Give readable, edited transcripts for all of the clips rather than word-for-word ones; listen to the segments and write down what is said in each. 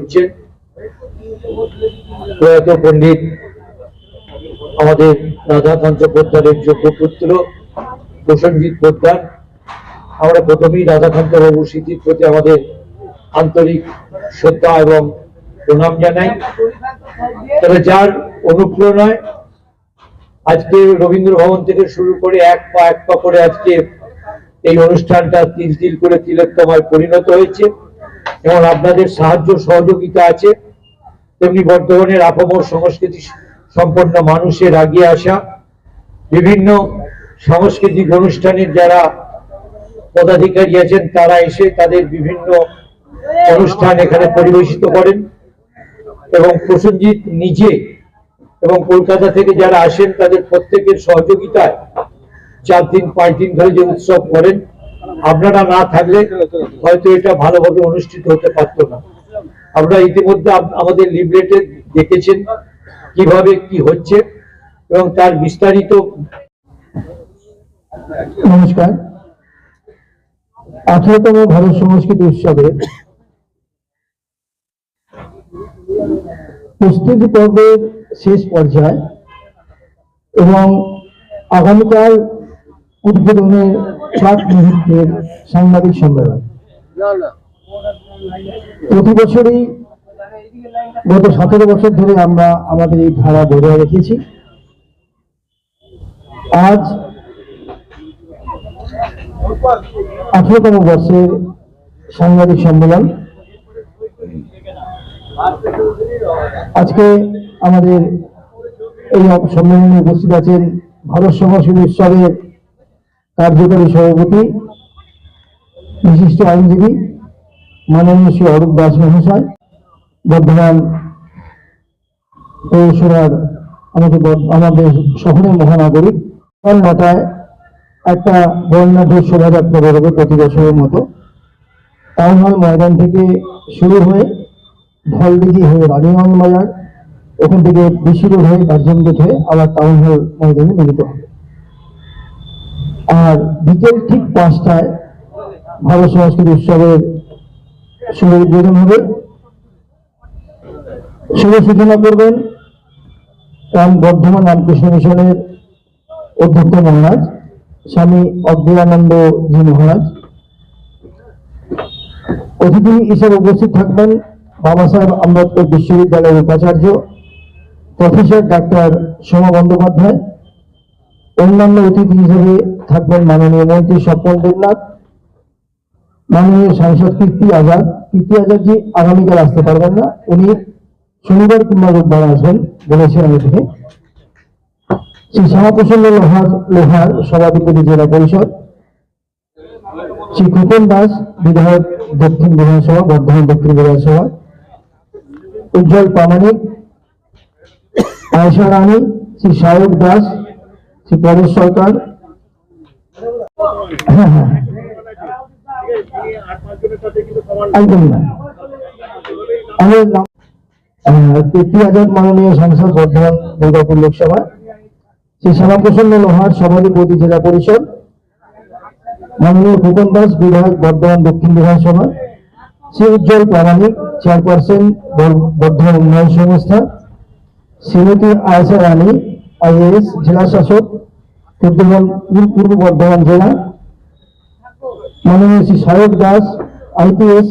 করছেন প্রয়াত পণ্ডিত আমাদের রাধাকান্ত পোদ্দারের যোগ্য পুত্র প্রসেনজিৎ পোদ্দার। আমরা প্রথমেই রাধাকান্ত বাবুর স্মৃতির প্রতি আমাদের আন্তরিক শ্রদ্ধা এবং প্রণাম জানাই। তবে যার অনুপ্রেরণায় আজকে রবীন্দ্র ভবন থেকে শুরু করে এক পা করে আজকে এই অনুষ্ঠানটা তিল তিল করে তিলোত্তমায় পরিণত হয়েছে এবং আপনাদের সাহায্য সহযোগিতা আছে। তেমনি বর্ধমানের আপামর সংস্কৃতি সম্পন্ন মানুষের এগিয়ে আসা, বিভিন্ন সাংস্কৃতিক অনুষ্ঠানের যারা পদাধিকারী আছেন তারা এসে তাদের বিভিন্ন অনুষ্ঠান এখানে পরিবেশিত করেন এবং প্রসেনজিৎ নিজে এবং কলকাতা থেকে যারা আসেন তাদের প্রত্যেকের সহযোগিতায় 4 দিন 5 দিন ধরে যে উৎসব করেন, আপনারা না থাকলে হয়তো এটা ভালোভাবে অনুষ্ঠিত হতে পারতো না। আপনারা ইতিমধ্যে আমাদের লিফলেটে দেখেছেন কিভাবে কি হচ্ছে এবং তার বিস্তারিত। নমস্কার। 18তম ভারত সংস্কৃতি উৎসবে প্রস্তুতি পর্বের শেষ পর্যায়ে এবং আগামীকাল উদ্বোধনের প্রাক মুহূর্তের সাংবাদিক সম্মেলন। প্রতি বছরই গত 17 বছর ধরে আমরা আমাদের এই ধারা বজায় রেখেছি। আজ 18তম বর্ষের সাংবাদিক সম্মেলন। আজকে আমাদের এই সম্মেলনে উপস্থিত আছেন ভারত সংস্কৃতি উৎসবের কার্যকরী সভাপতি বিশিষ্ট আইনজীবী মাননীয় শ্রী অরূপ দাস মহাশয়, বর্ধমান পৌরসভার আমাদের শহরের মহানাগরিক। 9টায় একটা বর্ণাঢ্য শোভাযাত্রা বেরোবে প্রতি বছরের মতো। টাউন হল ময়দান থেকে শুরু হয়ে ঢলদিঘি হয়ে রানীগঞ্জ বাজার, ওখান থেকে বিশি রোড হয়ে কার্জন গেট হয়ে আবার টাউন হল ময়দানে মিলিত হবে। আর বিকেল ঠিক 5টায় ভারত সংস্কৃতি উৎসবের শুভ উদ্বোধন হবে। শুভ সূচনা করবেন বর্ধমান রামকৃষ্ণ মিশনের অধ্যক্ষ মহারাজ স্বামী অদ্বৈতানন্দ জি মহারাজ। অতিথি হিসেবে উপস্থিত থাকবেন বাবা সাহেব আম্বেদকর বিশ্ববিদ্যালয়ের উপাচার্য প্রফেসর ডাক্তার সোমা বন্দ্যোপাধ্যায়। অন্যান্য অতিথি হিসেবে থাকবেন মাননীয় মন্ত্রী স্বপন দেবনাথ, মাননীয় সাংসদ কীর্তি আজাদ। কীর্তি আজাদ জি আগামীকাল আসতে পারবেন না, উনি শনিবার কিংবা রোববার আসবেন বলেছেন আগে থেকে। শ্রী শ্যামাপ্রসন্ন লোহার সভাধিপতি জেলা পরিষদ, শ্রী খোকন দাস বিধায়ক দক্ষিণ বিধানসভা বর্ধমান দক্ষিণ বিধানসভা, উজ্জ্বল প্রামাণিক, আয়েশা রানী, শ্রী সায়ক দাস, শ্রী পরেশ সরকার। একদম না, কীর্তি আজাদ মাননীয় সাংসদ বর্ধমান দুর্গাপুর লোকসভা, শ্রী শ্যামাপ্রসন্ন লোহার সভাধিপতি জেলা পরিষদ, মাননীয় খোকন দাস বিধায়ক বর্ধমান দক্ষিণ বিধানসভা, শ্রী উজ্জ্বল প্রামাণিক চেয়ারপারসন বর্ধমান উন্নয়ন সংস্থা, শ্রীমতী আয়েশা রানী IAS জেলা শাসক পূর্ব বর্ধমান জেলা, মাননীয় Shri Sayak Das IPS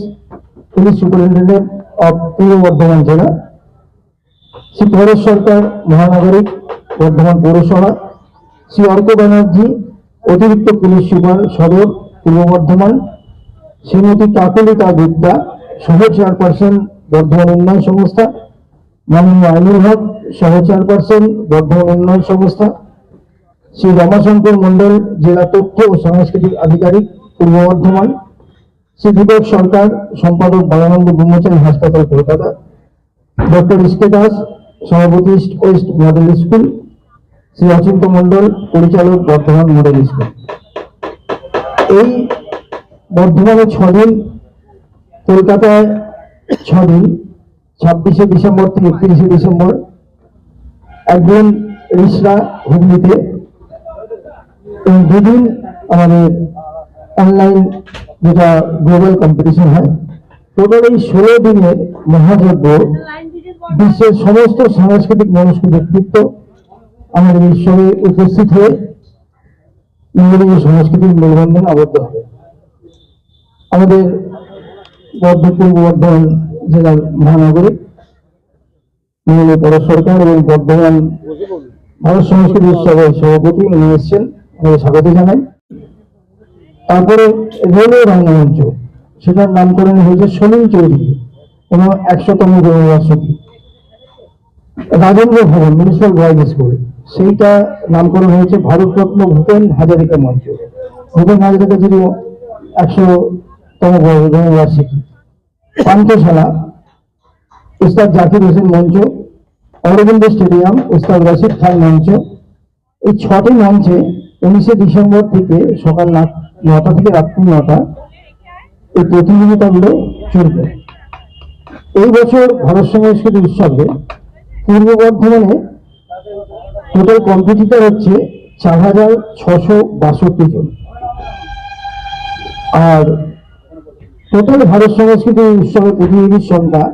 police superintendent of পূর্ব বর্ধমান জেলা, শ্রী পরেশ সরকার মহানগরিক বর্ধমান পৌরসভা, শ্রী অর্ক ব্যানার্জি অতিরিক্ত পুলিশ সুপার সদর পূর্ব বর্ধমান, শ্রীমতী কাকলিকা গুপ্তা সহ চেয়ারপারসন বর্ধমান উন্নয়ন সংস্থা, মাননীয় আইনুল হক সহ চেয়ারপারসন বর্ধমান উন্নয়ন সংস্থা, শ্রী রমাশঙ্কর মন্ডল জেলা তথ্য ও সাংস্কৃতিক আধিকারিক পূর্ব বর্ধমান, শ্রী দীপক সরকার সম্পাদক বালানন্দ ব্রহ্মচারী হাসপাতাল কলকাতা, ডক্টর ইস্কে দাস সভাপতি east west model school, Shri Achinta Mondal পরিচালক বর্ধমান মডেল স্কুল। এই বর্ধমানে 6 দিন, কলকাতায় 6 দিন, 26শে ডিসেম্বর থেকে 31শে ডিসেম্বর, একদিন রিসরা হুগলিতে এবং 2 দিন আমাদের অনলাইন যেটা গ্লোবাল কম্পিটিশন হয় টোটাল এই 16 দিনের মহাযজ্ঞ বিশ্বের সমস্ত সাংস্কৃতিক মনস্ক ব্যক্তিত্ব আমাদের উৎসবে উপস্থিত হয়ে ইংরেজি সংস্কৃতির মেলবন্ধন আবদ্ধ হবে। আমাদের পূর্ব বর্ধমান জেলার মহানগরী মাননীয় পৌর সরকার এবং বর্ধমান ভারত সংস্কৃতি উৎসবের সভাপতি উনি এসছেন, আমাদের স্বাগত জানাই। তারপরে রেলওয়ে রঙ্গমঞ্চ, সেটার নামকরণ হয়েছে সলিল চৌধুরী এবং 100তম জন্মবার্ষিকী। রাজেন্দ্র ভবন মিউনিসিপাল বয়েজ স্কুল, সেইটা নামকরণ হয়েছে ভারতরত্ন ভূপেন হাজারিকা মঞ্চ। ভূপেন হাজারিকা যিনি 100তম জন্মবার্ষিকী। পান্থশালা উস্তাদ জাকির হোসেন মঞ্চ, অরবিন্দ স্টেডিয়াম উস্তাদ রশিদ খান মঞ্চ। এই 6টি মঞ্চে 19শে ডিসেম্বর থেকে সকাল 9টা থেকে রাত্রি 9টা এই প্রতিযোগিতাগুলো চলবে। এই বছর ভারত সংস্কৃতি উৎসবে পূর্ব বর্ধমানে টোটাল কম্পিটিটর হচ্ছে 4,662 জন, আর টোটাল ভারত সংস্কৃতি উৎসবের প্রতিযোগীর সংখ্যা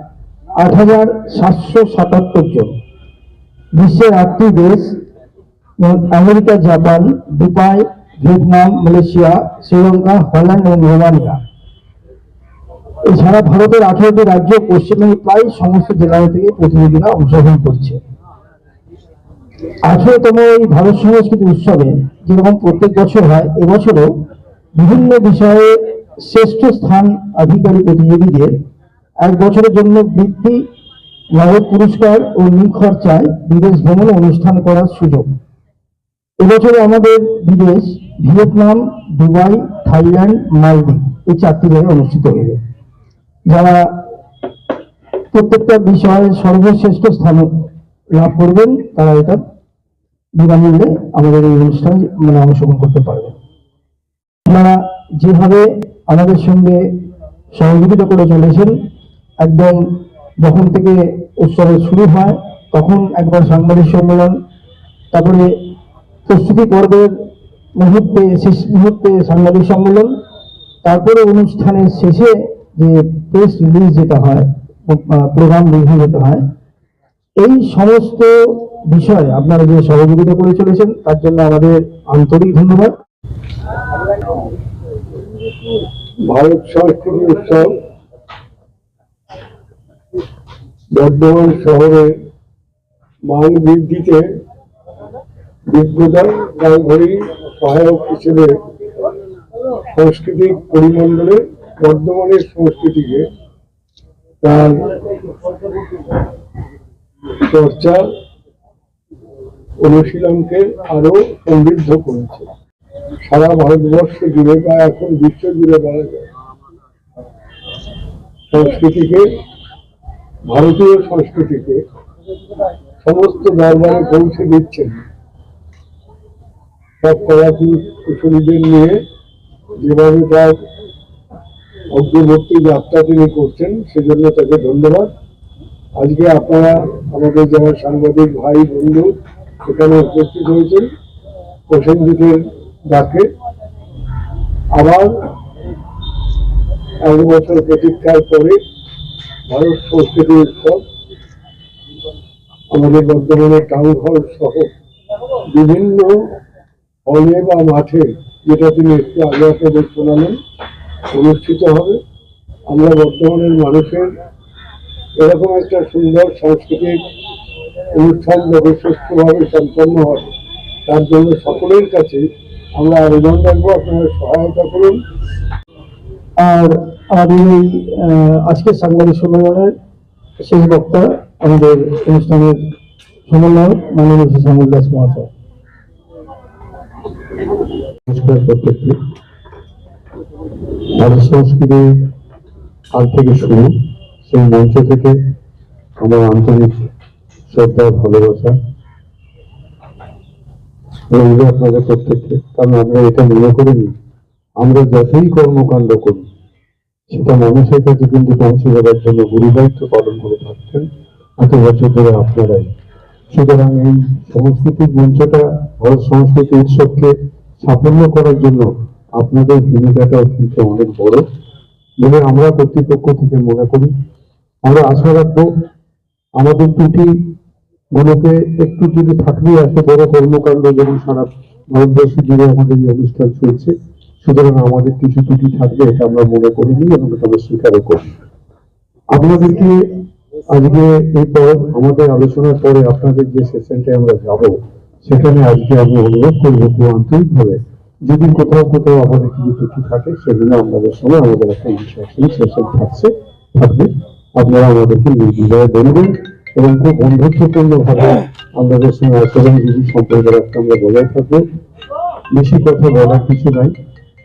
8,777 জন। বিশ্বের 8টি দেশ America, Japan, Dubai, Vietnam, Malaysia, Sri Lanka, Holland এবং রোমানিয়া, এছাড়া ভারতের 18টি রাজ্য, পশ্চিমবঙ্গের প্রায় সমস্ত জেলা থেকে প্রতিনিধিরা অংশগ্রহণ করছে। 18তম এই ভারত সংস্কৃতি উৎসবে যেরকম প্রত্যেক বছর হয়, এবছরও বিভিন্ন বিষয়ে শ্রেষ্ঠ স্থান অধিকারী প্রতিযোগীদের 1 বছরের জন্য বৃত্তি, নগদ পুরস্কার ও নিখরচায় বিদেশ ভ্রমণে অনুষ্ঠান করার সুযোগ। এবছরে আমাদের বিদেশ ভিয়েতনাম, দুবাই, থাইল্যান্ড, মালদ্বীপ এই 4টি জায়গায় অনুষ্ঠিত হবে। যারা প্রত্যেকটা বিষয়ে সর্বশ্রেষ্ঠ স্থান লাভ করবেন তারা এটা বিনামূল্যে আমাদের এই অনুষ্ঠানে অংশগ্রহণ করতে পারবেন। আপনারা যেভাবে আমাদের সঙ্গে সহযোগিতা করে চলেছেন, একদম যখন থেকে উৎসবের শুরু হয় তখন একবার সাংবাদিক সম্মেলন, তারপরে প্রস্তুতি পর্বের শেষ মুহূর্তে সাংবাদিক সম্মেলন, তারপরে অনুষ্ঠানের শেষে যে প্রেস রিলিজ যেটা হয়, প্রোগ্রাম রিভিউ যেটা হয়, এই সমস্ত বিষয়ে আপনারা যে সহযোগিতা করে চলেছেন তার জন্য আমাদের আন্তরিক ধন্যবাদ। ভারত সংস্কৃতি উৎসব বর্ধমান শহরে মান বৃদ্ধিতে বিদ্যুদানকারী সহায়ক হিসেবে সাংস্কৃতিক পরিমণ্ডলে বর্ধমানের সংস্কৃতিকে তার চর্চা অনুশীলনকে আরো সমৃদ্ধ করেছে। সারা ভারতবর্ষ জুড়ে বা এখন বিশ্ব জুড়ে বলা যায় সংস্কৃতিকে, ভারতীয় সংস্কৃতিকে সমস্ত দরবারে পৌঁছে দিচ্ছেন সব কলাকুশলীদের নিয়ে। যেভাবে তার অগ্রবর্তী যাত্রা তিনি করছেন, সেজন্য তাকে ধন্যবাদ। আজকে আপনারা আমাদের যারা সাংবাদিক ভাই বন্ধু এখানে উপস্থিত হয়েছেন, প্রসেনজিতের ডাকে আবার 1 বছর প্রতীক্ষার পরে ভারত সংস্কৃতি উৎসব আমাদের বর্ধমানের টাউন হল সহ বিভিন্ন হলে বা মাঠে, যেটা তিনি একটু আগে আপনাদের শোনালেন, অনুষ্ঠিত হবে। আমরা বর্ধমানের মানুষের এরকম একটা সুন্দর সাংস্কৃতিক অনুষ্ঠান যাতে সুষ্ঠুভাবে সম্পন্ন হয় তার জন্য সকলের কাছে আমরা আবেদন রাখবো, আপনারা সহায়তা করুন। আর আমাদের এই আজকের সাংবাদিক সম্মেলনের শেষ বক্তা আমাদের অনুষ্ঠানের সমন্বয়ক মাননীয় শ্যামল দাস মহাশয়। নমস্কার প্রত্যেককে। ভারত সংস্কৃতি কাল থেকে শুরু, সেই মঞ্চ থেকে আমার আন্তরিক শ্রদ্ধা ভালোবাসা রইল আপনাদের প্রত্যেককে। কারণ আমরা এটা মনে করিনি আমরা যতই কর্মকাণ্ড করি সেটা মানুষের কাছে কিন্তু পৌঁছে যাওয়ার জন্য গুরু দায়িত্ব পালন করে থাকতেন এত বছর ধরে আপনারাই। সুতরাং এই সাংস্কৃতিক মঞ্চটা, ভারত সংস্কৃতি উৎসবকে সাফল্য করার জন্য আপনাদের ভূমিকাটাও কিন্তু অনেক বড়। বলে আমরা কর্তৃপক্ষ থেকে মনে করি। আমরা আশা রাখবো আমাদের ত্রুটি গুলোকে একটু যদি থাকবে, এত বড় কর্মকাণ্ড যেমন সারা ভারতবর্ষ জুড়ে আমাদের এই অনুষ্ঠান চলছে, সুতরাং আমাদের কিছু ত্রুটি থাকবে এটা আমরা মনে করিনি এবং এটা আমরা স্বীকারও করি। আপনাদেরকে আজকে এরপর আমাদের আলোচনার পরে আপনাদের যে সেশনটায় আমরা যাব, সেখানে আজকে আমি অনুরোধ করবো খুব আন্তরিকভাবে, যদি কোথাও কোথাও আমাদের কিছু ত্রুটি থাকে সেগুলো আপনাদের সঙ্গে আমাদের একটা ইনস্ট্রাকশন সেশন থাকবে। আপনারা আমাদেরকে নির্দ্বিধায় বলবেন এবং খুব বন্ধুত্বপূর্ণ ভাবে আপনাদের সঙ্গে আচরণ বিধি সম্পর্ক রাখতে আমরা বজায় থাকবো। বেশি কথা বলার কিছু নাই।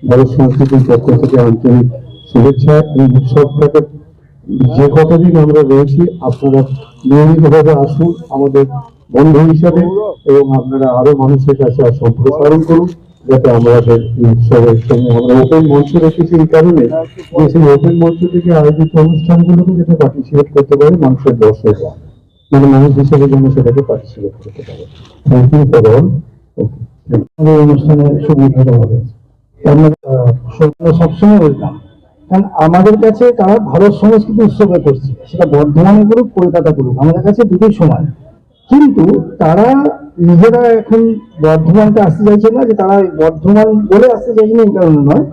ভারত সংস্কৃতির পক্ষ থেকে আন্তরিক শুভেচ্ছা। এই উৎসবটাকে যে কতদিন আমরা রয়েছি আপনারা নিয়মিতভাবে আসুন আমাদের বন্ধু হিসাবে, এবং আপনারা আরো মানুষের কাছে সম্প্রসারণ করুন, যাতে আমাদের এই উৎসবের সঙ্গে আমরা ওপেন মঞ্চ রেখেছি এই কারণে যে সেই ওপেন মঞ্চ থেকে আয়োজিত অনুষ্ঠানগুলোকে যাতে পার্টিসিপেট করতে পারে মানুষের দর্শকরা, মানে মানুষ হিসেবে যেন সেটাকে পার্টিসিপেট করতে পারে। Thank you for all. আমাদের অনুষ্ঠানে সুবিধা হবে আমরা সবসময় বলতাম, কারণ আমাদের কাছে তারা ভারত সংস্কৃতি উৎসবে করছে, সেটা বর্ধমানে করুক কলকাতা করুক, আমাদের কাছে দুটোই সমান। কিন্তু তারা নিজেরা এখন বর্ধমানটা আসতে চাইছে না, যে তারা বর্ধমান বলে আসতে চাইছে না এই কারণে নয়,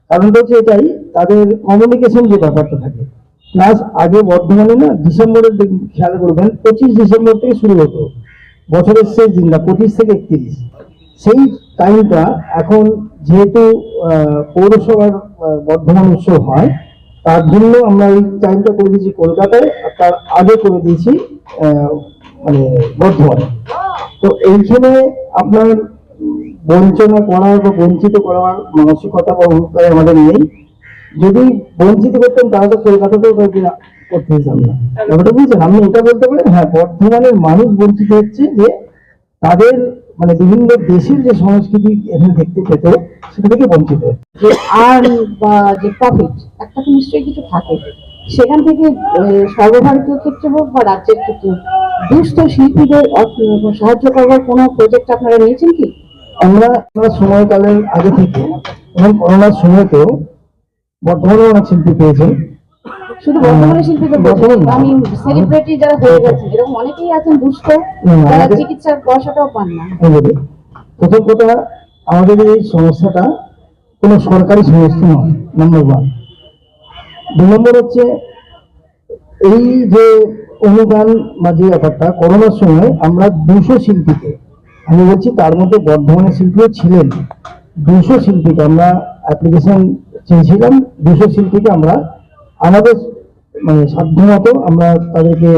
কারণটা হচ্ছে এটাই, তাদের কমিউনিকেশন যে ব্যাপারটা থাকে। প্লাস আগে বর্ধমানে না ডিসেম্বরের খেয়াল করবেন 25 ডিসেম্বর থেকে শুরু হতো, বছরের শেষ দিনটা 25 থেকে 31, সেই টাইমটা এখন যেহেতু পৌরসভার বর্ধমান উৎসব হয়, তার জন্য আমরা ওই টাইমটা করে দিয়েছি কলকাতায়, আর তার আগে করে দিয়েছি মানে বর্ধমানে। তো এইখানে আপনার বঞ্চনা করার বা বঞ্চিত করার মানসিকতা বা অভিপ্রায় আমাদের নেই। যদি বঞ্চিত করতাম তাহলে তো কলকাতাতেও করতে দিতাম না। ব্যাপারটা বুঝছেন? আপনি এটা বলতে পারেন হ্যাঁ বর্ধমানের মানুষ বঞ্চিত হচ্ছে, যে তাদের মানে বিভিন্ন দেশের যে সংস্কৃতি এখানে দেখতে পেত সেটা থেকে বঞ্চিত হচ্ছে। যে আর্ন বা যে প্রফিট একটা তো নিশ্চয়ই কিছু থাকে, সেখান থেকে সর্বভারতীয় ক্ষেত্রে হোক বা রাজ্যের ক্ষেত্রে হোক দুস্থ শিল্পীদের সাহায্য করবার কোনো প্রজেক্ট আপনারা নিয়েছেন কি? আমরা সময়কালের আগে থেকে এবং করোনার সময়তেও বর্ধমানে অনেক শিল্পী পেয়েছেন। শুধু বর্তমানে শিল্পীদের বর্তমানে না। আমি সেলিব্রিটি যারা হয়ে গেছে, এরকম অনেকেই আছেন দুস্থ, যারা চিকিৎসার পয়সাটাও পান না। প্রথম কথা, আমাদের এই সমস্যাটা কোনো সরকারি সংস্থা নয়, নম্বর 1। 2 নম্বর হচ্ছে এই যে অনুদান বা যে ব্যাপারটা, করোনার সময় আমরা 200 শিল্পীকে, আমি বলছি তার মধ্যে বর্ধমানের শিল্পীও ছিলেন, 200 শিল্পীকে আমরা অ্যাপ্লিকেশন চেয়েছিলাম। 200 শিল্পীকে আমরা আমাদের মানে সাধ্যমতো আমরা তাদেরকে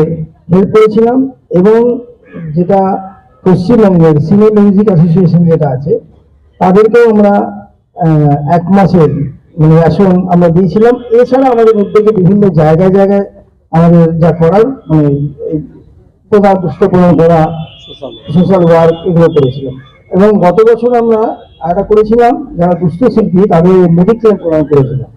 হেল্প করেছিলাম। এবং যেটা পশ্চিমবঙ্গের সিনিয়র মিউজিক অ্যাসোসিয়েশন যেটা আছে, তাদেরকেও আমরা 1 মাসের মানে রেশন আমরা দিয়েছিলাম। এছাড়া আমাদের উদ্যোগে বিভিন্ন জায়গায় জায়গায় আমাদের যা করার মানে প্রধান দুস্থ পূরণ করা, সোশ্যাল ওয়ার্ক, এগুলো করেছিলাম। এবং গত বছর আমরা একটা করেছিলাম, যারা দুস্থ শিল্পী তাদের মেডিক্লেম প্রদান করেছিলাম।